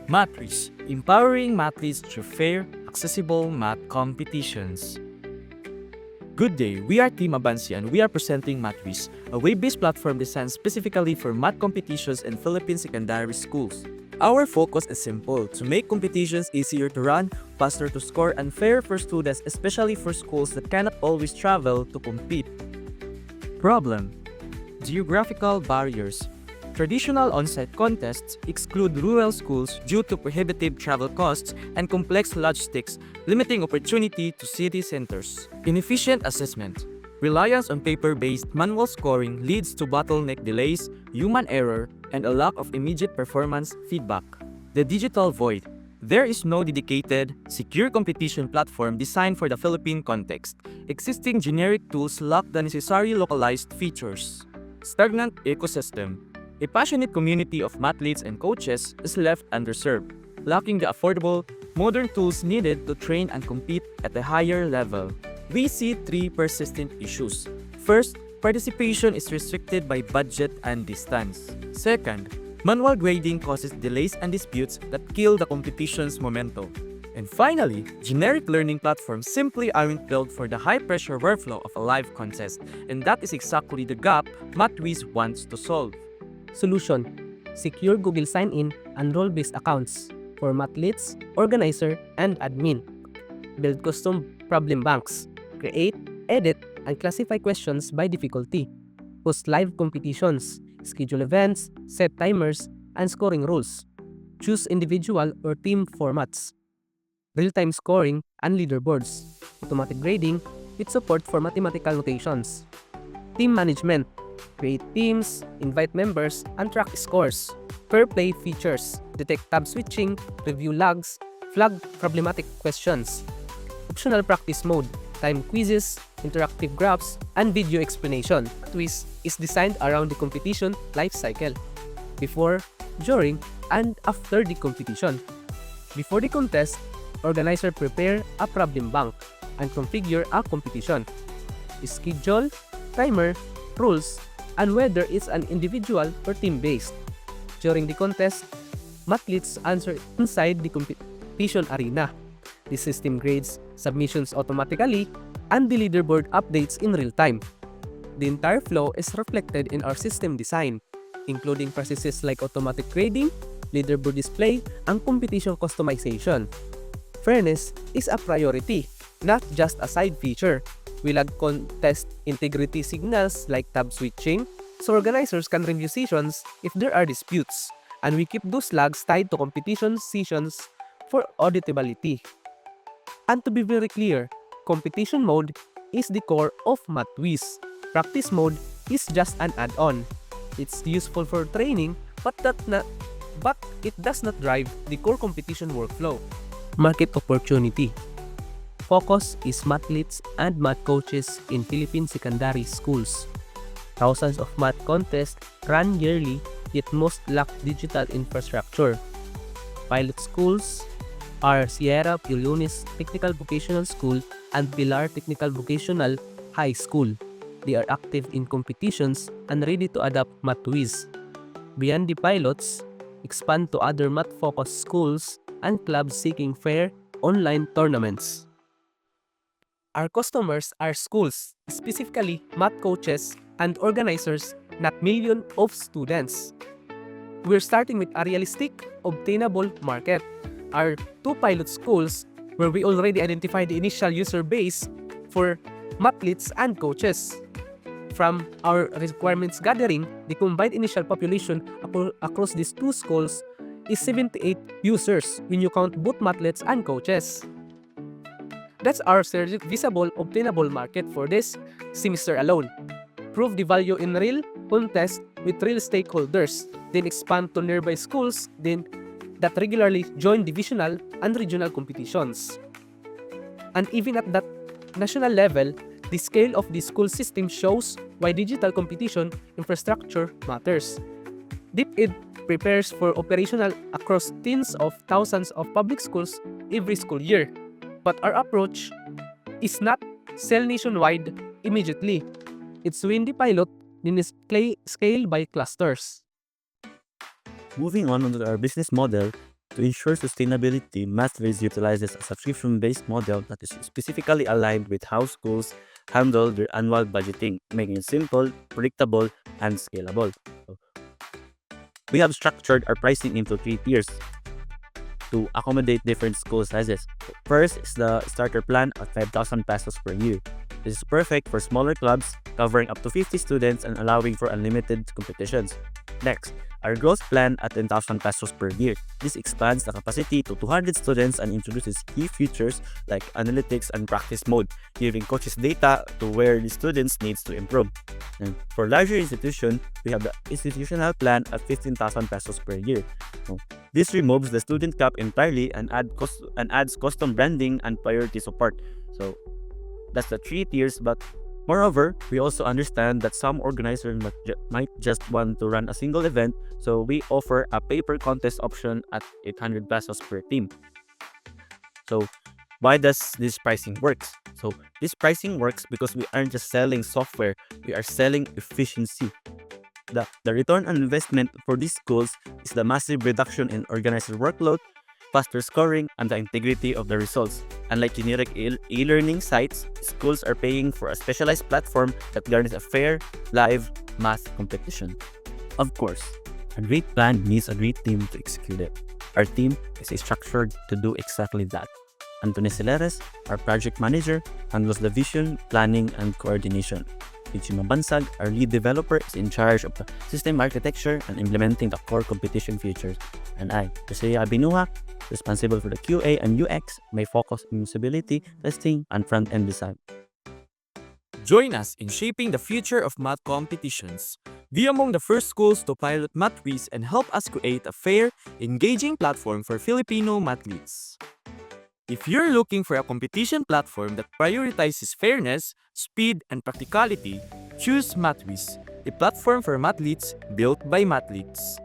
Mathwiz, empowering Mathwiz through fair, accessible math competitions. Good day, we are Team Abansi and we are presenting Mathwiz, a web-based platform designed specifically for math competitions in Philippine secondary schools. Our focus is simple, to make competitions easier to run, faster to score, and fairer for students, especially for schools that cannot always travel to compete. Problem: geographical barriers. Traditional on-site contests exclude rural schools due to prohibitive travel costs and complex logistics, limiting opportunity to city centers. Inefficient assessment. Reliance on paper-based manual scoring leads to bottleneck delays, human error, and a lack of immediate performance feedback. The digital void. There is no dedicated, secure competition platform designed for the Philippine context. Existing generic tools lack the necessary localized features. Stagnant ecosystem. A passionate community of mathletes and coaches is left underserved, lacking the affordable, modern tools needed to train and compete at a higher level. We see three persistent issues. First, participation is restricted by budget and distance. Second, manual grading causes delays and disputes that kill the competition's momentum. And finally, generic learning platforms simply aren't built for the high-pressure workflow of a live contest, and that is exactly the gap Mathwiz wants to solve. Solution: secure Google sign-in and role-based accounts for mathletes, organizer, and admin. Build custom problem banks. Create, edit, and classify questions by difficulty. Host live competitions. Schedule events, set timers, and scoring rules. Choose individual or team formats. Real-time scoring and leaderboards. Automatic grading with support for mathematical notations. Team management. Create teams, invite members, and track scores. Fair play features. Detect tab switching, review logs, flag problematic questions. Optional practice mode. Time quizzes, interactive graphs, and video explanation. Mathwiz is designed around the competition life cycle. Before, during, and after the competition. Before the contest, organizer prepare a problem bank and configure a competition. Schedule, timer, rules, and whether it's an individual or team-based. During the contest, mathletes answer inside the competition arena. The system grades submissions automatically and the leaderboard updates in real time. The entire flow is reflected in our system design, including processes like automatic grading, leaderboard display, and competition customization. Fairness is a priority, not just a side feature. We log contest integrity signals like tab switching, so organizers can review sessions if there are disputes, and we keep those logs tied to competition sessions for auditability. And to be very clear, competition mode is the core of Mathwiz. Practice mode is just an add-on. It's useful for training, but it does not drive the core competition workflow. Market opportunity. Focus is mathletes and math coaches in Philippine secondary schools. Thousands of math contests run yearly, yet most lack digital infrastructure. Pilot schools are Sierra Pilones Technical Vocational School and Pilar Technical Vocational High School. They are active in competitions and ready to adopt Mathwiz. Beyond the pilots, expand to other math-focused schools and clubs seeking fair online tournaments. Our customers are schools, specifically math coaches and organizers, not millions of students. We're starting with a realistic, obtainable market. Our two pilot schools, where we already identified the initial user base for mathletes and coaches. From our requirements gathering, the combined initial population across these two schools is 78 users when you count both mathletes and coaches. That's our visible, obtainable market for this semester alone. Prove the value in real contest with real stakeholders, then expand to nearby schools that regularly join divisional and regional competitions. And even at that national level, the scale of the school system shows why digital competition infrastructure matters. DepEd prepares for operational across tens of thousands of public schools every school year. But our approach is not sell nationwide immediately. It's win the pilot, then scale by clusters. Moving on to our business model, To ensure sustainability, Mathwiz utilizes a subscription-based model that is specifically aligned with how schools handle their annual budgeting, making it simple, predictable, and scalable. So, we have structured our pricing into 3 tiers to accommodate different school sizes. First is the starter plan at 5,000 pesos per year. This is perfect for smaller clubs, covering up to 50 students and allowing for unlimited competitions. Next, our growth plan at 10,000 pesos per year. This expands the capacity to 200 students and introduces key features like analytics and practice mode, giving coaches data to where the students needs to improve. And for larger institution, we have the institutional plan at 15,000 pesos per year. So, this removes the student cap entirely and adds custom branding and priority support. So that's the 3 tiers, but moreover, we also understand that some organizers might just want to run a single event, so we offer a pay-per contest option at 800 pesos per team. So why does this pricing works? So this pricing works because we aren't just selling software, we are selling efficiency. The return on investment for these schools is the massive reduction in organizer workload, faster scoring, and the integrity of the results. Unlike generic e-learning sites, schools are paying for a specialized platform that guarantees a fair, live math competition. Of course, a great plan needs a great team to execute it. Our team is structured to do exactly that. Anthony Celeres, our project manager, handles the vision, planning, and coordination. Ichi Mabansag, our lead developer, is in charge of the system architecture and implementing the core competition features. And I, Jose Abinuha, responsible for the QA and UX, may focus on usability, testing, and front-end design. Join us in shaping the future of math competitions. Be among the first schools to pilot Mathwiz and help us create a fair, engaging platform for Filipino mathletes. If you're looking for a competition platform that prioritizes fairness, speed, and practicality, choose Mathwiz, a platform for mathletes built by mathletes.